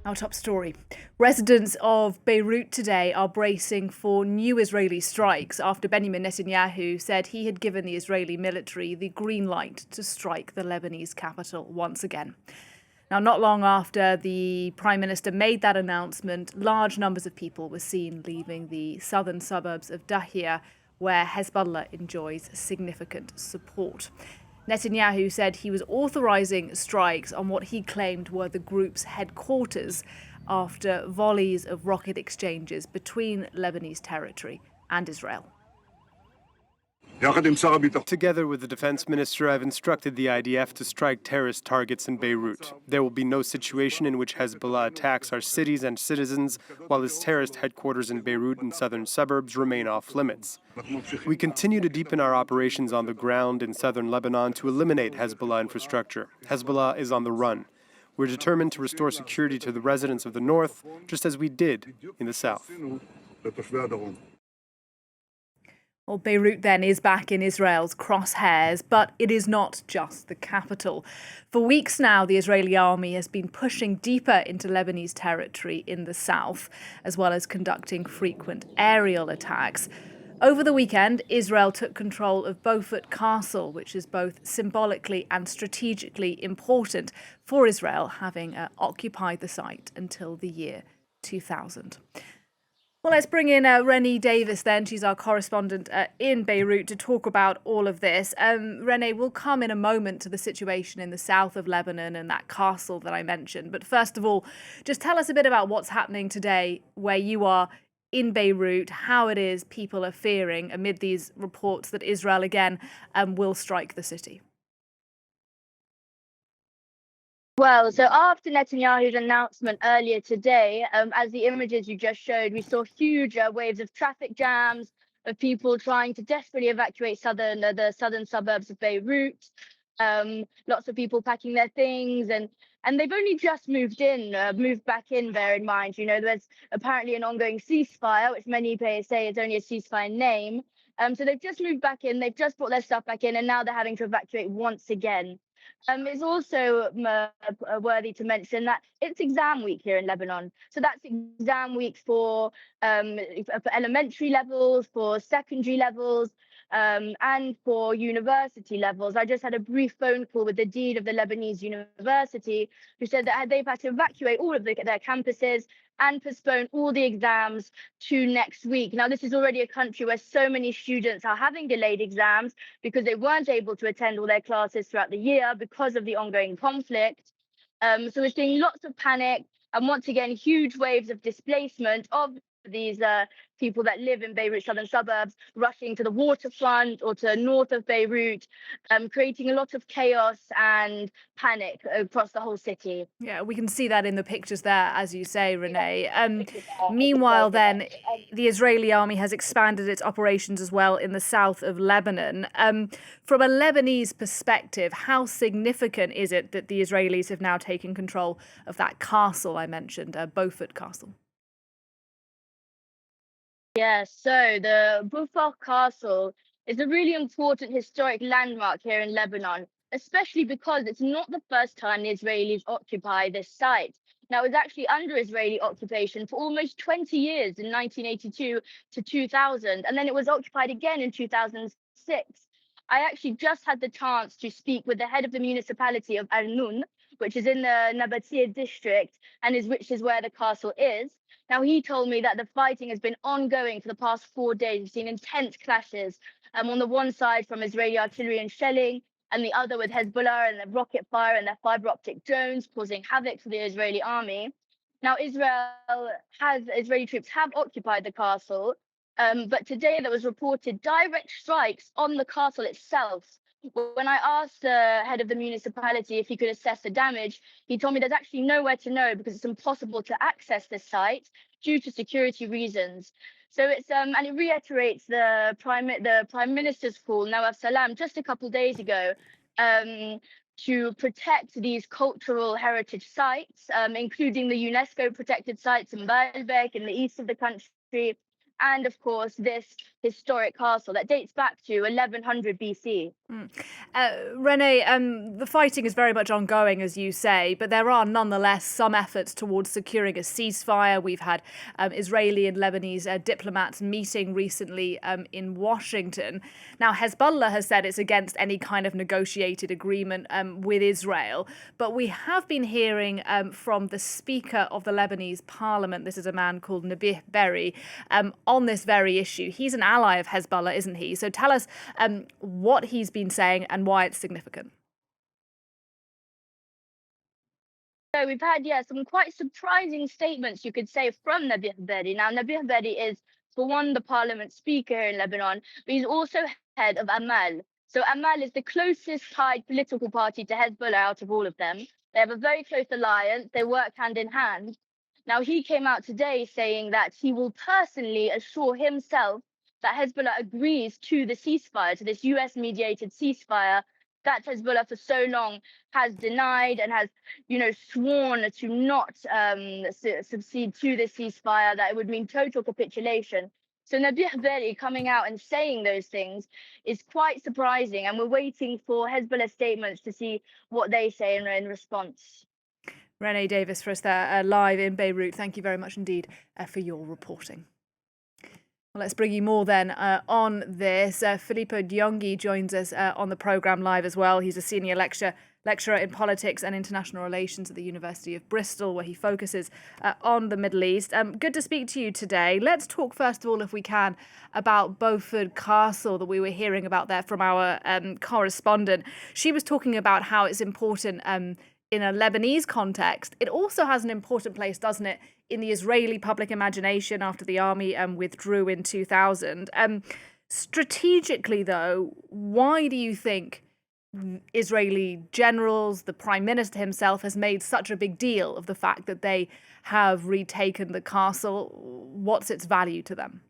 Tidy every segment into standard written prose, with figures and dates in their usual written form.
Our top story. Residents of Beirut today are bracing for new Israeli strikes after Benjamin Netanyahu said he had given the Israeli military the green light to strike the Lebanese capital once again. Now, not long after the Prime Minister made that announcement, large numbers of people were seen leaving the southern suburbs of Dahia, where Hezbollah enjoys significant support. Netanyahu said he was authorizing strikes on what he claimed were the group's headquarters after volleys of rocket exchanges between Lebanese territory and Israel. Together with the defense minister, I've instructed the IDF to strike terrorist targets in Beirut. There will be no situation in which Hezbollah attacks our cities and citizens, while its terrorist headquarters in Beirut and southern suburbs remain off limits. We continue to deepen our operations on the ground in southern Lebanon to eliminate Hezbollah infrastructure. Hezbollah is on the run. We're determined to restore security to the residents of the north, just as we did in the south. Well, Beirut then is back in Israel's crosshairs, but it is not just the capital. For weeks now, the Israeli army has been pushing deeper into Lebanese territory in the south, as well as conducting frequent aerial attacks. Over the weekend, Israel took control of Beaufort Castle, which is both symbolically and strategically important for Israel, having occupied the site until the year 2000. Well, let's bring in Renée Davis then. She's our correspondent in Beirut to talk about all of this. Renée, we'll come in a moment to the situation in the south of Lebanon and that castle that I mentioned. But first of all, just tell us a bit about what's happening today where you are in Beirut, how it is people are fearing amid these reports that Israel again will strike the city. Well, so after Netanyahu's announcement earlier today, as the images you just showed, we saw huge waves of traffic jams, of people trying to desperately evacuate the southern suburbs of Beirut. Lots of people packing their things, and they've only just moved back in. Bear in mind, there's apparently an ongoing ceasefire, which many say is only a ceasefire name. So they've just moved back in, they've just brought their stuff back in, and now they're having to evacuate once again. It's also worthy to mention that it's exam week here in Lebanon. So that's exam week for elementary levels, for secondary levels, and for university levels. I just had a brief phone call with the dean of the Lebanese University, who said that they've had to evacuate all of their campuses and postpone all the exams to next week. Now, this is already a country where so many students are having delayed exams because they weren't able to attend all their classes throughout the year because of the ongoing conflict. So we're seeing lots of panic and once again, huge waves of displacement of these people that live in Beirut southern suburbs, rushing to the waterfront or to north of Beirut, creating a lot of chaos and panic across the whole city. Yeah, we can see that in the pictures there, as you say, Renée. Meanwhile, then, the Israeli army has expanded its operations as well in the south of Lebanon. From a Lebanese perspective, how significant is it that the Israelis have now taken control of that castle I mentioned, Beaufort Castle? Yes, so the Beaufort Castle is a really important historic landmark here in Lebanon, especially because it's not the first time the Israelis occupy this site. Now, it was actually under Israeli occupation for almost 20 years in 1982 to 2000, and then it was occupied again in 2006. I actually just had the chance to speak with the head of the municipality of Arnoun, which is in the Nabatea district, and which is where the castle is. Now, he told me that the fighting has been ongoing for the past 4 days. We've seen intense clashes on the one side from Israeli artillery and shelling, and the other with Hezbollah and the rocket fire and their fiber optic drones causing havoc for the Israeli army. Now, Israeli troops have occupied the castle, but today there was reported direct strikes on the castle itself. When I asked the head of the municipality if he could assess the damage, he told me there's actually nowhere to know because it's impossible to access this site due to security reasons. So it's and it reiterates the prime minister's call, Nawaf Salam, just a couple of days ago, to protect these cultural heritage sites, including the UNESCO protected sites in Baalbek in the east of the country, and of course this historic castle that dates back to 1100 BC. Renee, the fighting is very much ongoing, as you say, but there are nonetheless some efforts towards securing a ceasefire. We've had Israeli and Lebanese diplomats meeting recently in Washington. Now, Hezbollah has said it's against any kind of negotiated agreement with Israel, but we have been hearing from the Speaker of the Lebanese Parliament, this is a man called Nadia Berri, on this very issue. He's an ally of Hezbollah, isn't he? So tell us what he's been saying and why it's significant. So we've had, some quite surprising statements, you could say, from Nadia Berri. Now, Nadia Berri is, for one, the parliament speaker here in Lebanon, but he's also head of Amal. So Amal is the closest tied political party to Hezbollah out of all of them. They have a very close alliance. They work hand in hand. Now, he came out today saying that he will personally assure himself that Hezbollah agrees to the ceasefire, to this US-mediated ceasefire that Hezbollah for so long has denied and has, sworn to not succeed to the ceasefire, that it would mean total capitulation. So Nadia Berri coming out and saying those things is quite surprising, and we're waiting for Hezbollah statements to see what they say in response. Renee Davis for us there live in Beirut. Thank you very much indeed for your reporting. Well, let's bring you more then on this. Filippo Dionigi joins us on the programme live as well. He's a senior lecturer in politics and international relations at the University of Bristol, where he focuses on the Middle East. Good to speak to you today. Let's talk first of all, if we can, about Beaufort Castle that we were hearing about there from our correspondent. She was talking about how it's important in a Lebanese context. It also has an important place, doesn't it, in the Israeli public imagination after the army withdrew in 2000. Strategically, though, why do you think Israeli generals, the prime minister himself, has made such a big deal of the fact that they have retaken the castle? What's its value to them?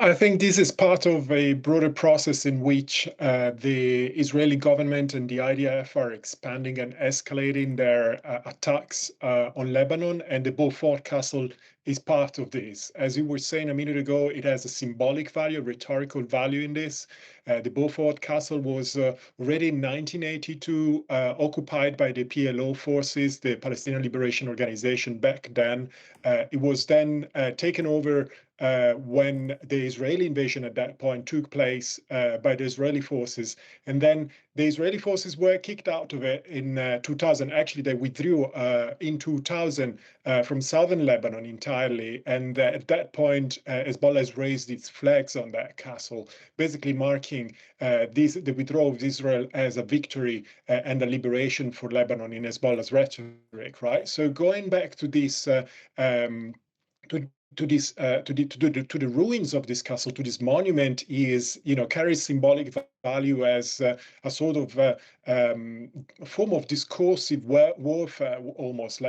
I think this is part of a broader process in which the Israeli government and the IDF are expanding and escalating their attacks on Lebanon, and the Beaufort Castle is part of this. As you were saying a minute ago, it has a symbolic value, a rhetorical value in this. The Beaufort Castle was already in 1982 occupied by the PLO forces, the Palestinian Liberation Organization back then. It was then taken over when the Israeli invasion at that point took place by the Israeli forces. And then the Israeli forces were kicked out of it in 2000. Actually, they withdrew in 2000 from southern Lebanon entirely. And at that point, Hezbollah has raised its flags on that castle, basically marking the withdrawal of Israel as a victory and a liberation for Lebanon in Hezbollah's rhetoric, right? So going back to this, to the ruins of this castle, to this monument, is carries symbolic value as a sort of form of discursive warfare, almost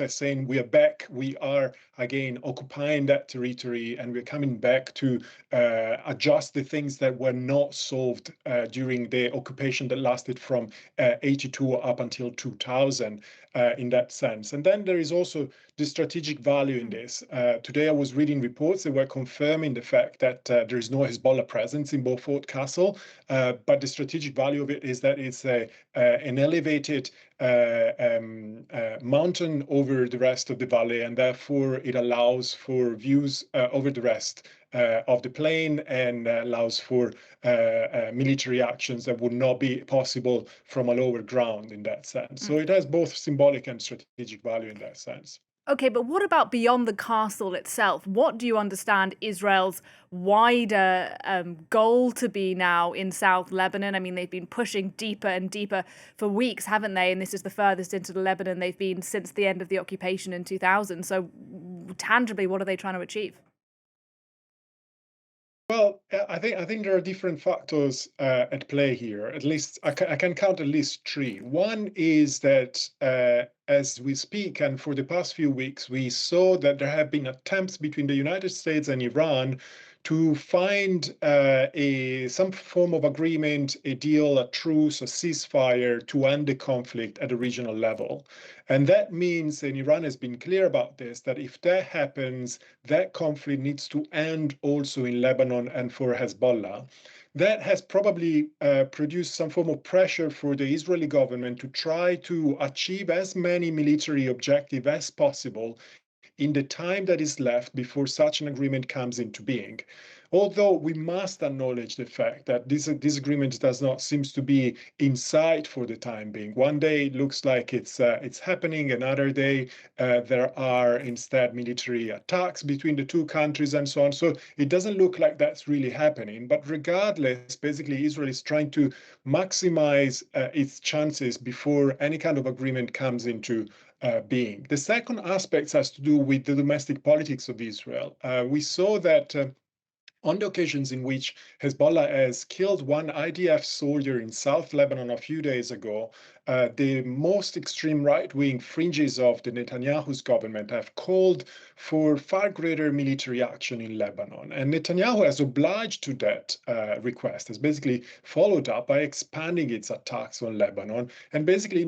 as saying we are back, we are again occupying that territory, and we're coming back to adjust the things that were not solved during the occupation that lasted from 82 up until 2000 in that sense. And then there is also the strategic value in this. Today I was reading reports that were confirming the fact that there is no Hezbollah presence in Beaufort Castle, but the strategic value of it is that it's an elevated mountain over the rest of the valley, and therefore it allows for views over the rest of the plain, and allows for military actions that would not be possible from a lower ground in that sense. So it has both symbolic and strategic value in that sense. Okay, but what about beyond the castle itself? What do you understand Israel's wider goal to be now in South Lebanon? I mean, they've been pushing deeper and deeper for weeks, haven't they? And this is the furthest into the Lebanon they've been since the end of the occupation in 2000. So tangibly, what are they trying to achieve? Well, I think there are different factors at play here. At least I can count at least three. One is that as we speak, and for the past few weeks, we saw that there have been attempts between the United States and Iran to find some form of agreement, a deal, a truce, a ceasefire to end the conflict at a regional level. And that means, and Iran has been clear about this, that if that happens, that conflict needs to end also in Lebanon and for Hezbollah. That has probably produced some form of pressure for the Israeli government to try to achieve as many military objectives as possible in the time that is left before such an agreement comes into being. Although we must acknowledge the fact that this agreement does not seem to be in sight for the time being. One day it looks like it's happening, another day there are instead military attacks between the two countries and so on. So it doesn't look like that's really happening. But regardless, basically Israel is trying to maximize its chances before any kind of agreement comes into being. The second aspect has to do with the domestic politics of Israel. We saw that on the occasions in which Hezbollah has killed one IDF soldier in South Lebanon a few days ago, the most extreme right-wing fringes of the Netanyahu's government have called for far greater military action in Lebanon. And Netanyahu has obliged to that request, has basically followed up by expanding its attacks on Lebanon and basically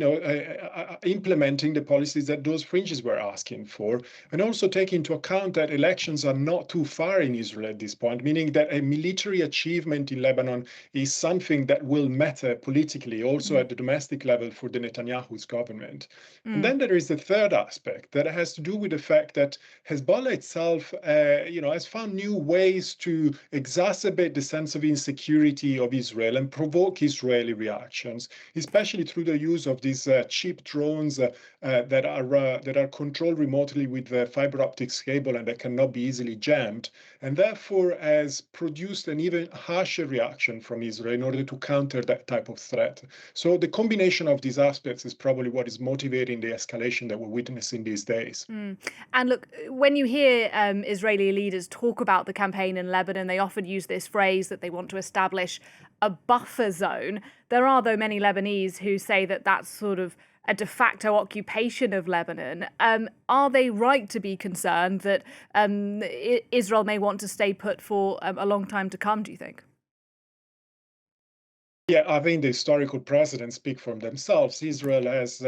implementing the policies that those fringes were asking for, and also taking into account that elections are not too far in Israel at this point, meaning that a military achievement in Lebanon is something that will matter politically, also at the domestic level for the Netanyahu's government. And then there is the third aspect that has to do with the fact that Hezbollah itself, has found new ways to exacerbate the sense of insecurity of Israel and provoke Israeli reactions, especially through the use of these cheap drones that are controlled remotely with fiber optics cable and that cannot be easily jammed, and therefore has produced an even harsher reaction from Israel in order to counter that type of threat. So the combination of these aspects is probably what is motivating the escalation that we're witnessing these days. And look, when you hear Israeli leaders talk about the campaign in Lebanon, they often use this phrase that they want to establish a buffer zone. There are, though, many Lebanese who say that that's sort of a de facto occupation of Lebanon. Are they right to be concerned that Israel may want to stay put for a long time to come, do you think? Yeah, I think the historical precedents speak for themselves. Israel has,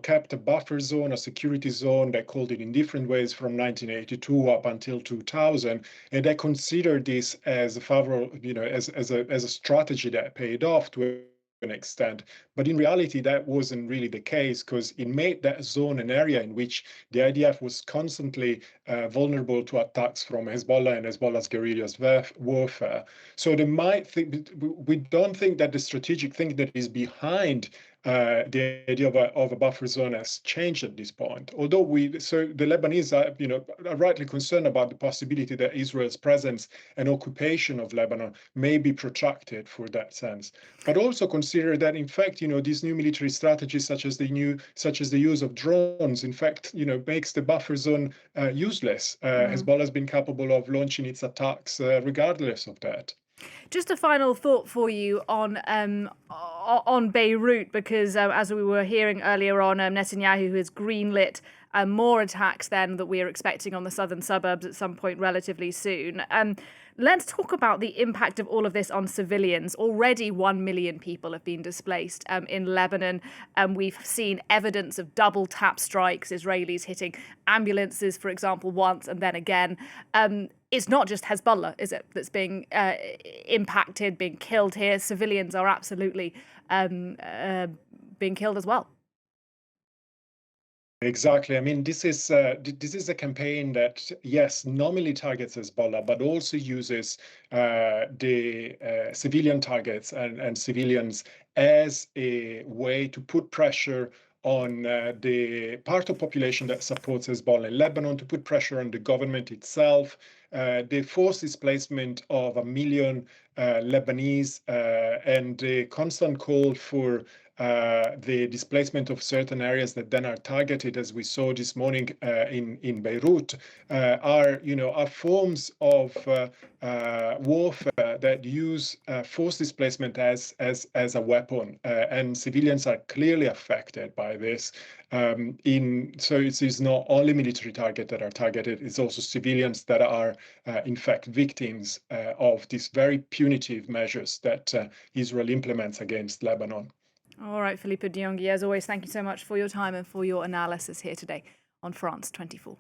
kept a buffer zone, a security zone. They called it in different ways from 1982 up until 2000, and they considered this as a favorable, as a strategy that paid off to an extent. But in reality, that wasn't really the case, because it made that zone an area in which the IDF was constantly vulnerable to attacks from Hezbollah and Hezbollah's guerrillas warfare. So we don't think that the strategic thing that is behind the idea of a buffer zone has changed at this point. Although the Lebanese are rightly concerned about the possibility that Israel's presence and occupation of Lebanon may be protracted for that sense. But also consider that, in fact, these new military strategies, such as the use of drones, in fact, makes the buffer zone useless. Hezbollah has been capable of launching its attacks regardless of that. Just a final thought for you on Beirut, because as we were hearing earlier on, Netanyahu has greenlit more attacks then that we are expecting on the southern suburbs at some point relatively soon. Let's talk about the impact of all of this on civilians. Already 1 million people have been displaced in Lebanon. We've seen evidence of double tap strikes, Israelis hitting ambulances, for example, once and then again. It's not just Hezbollah, is it, that's being impacted, being killed here. Civilians are absolutely being killed as well. Exactly. I mean, this is a campaign that, yes, normally targets Hezbollah, but also uses the civilian targets and civilians as a way to put pressure on the part of population that supports Hezbollah in Lebanon, to put pressure on the government itself, the forced displacement of 1 million Lebanese, and the constant call for the displacement of certain areas that then are targeted, as we saw this morning in Beirut, are forms of warfare that use forced displacement as a weapon, and civilians are clearly affected by this. So it is not only military targets that are targeted; it's also civilians that are, in fact, victims of these very punitive measures that Israel implements against Lebanon. All right, Filippo Dionigi, as always, thank you so much for your time and for your analysis here today on France 24.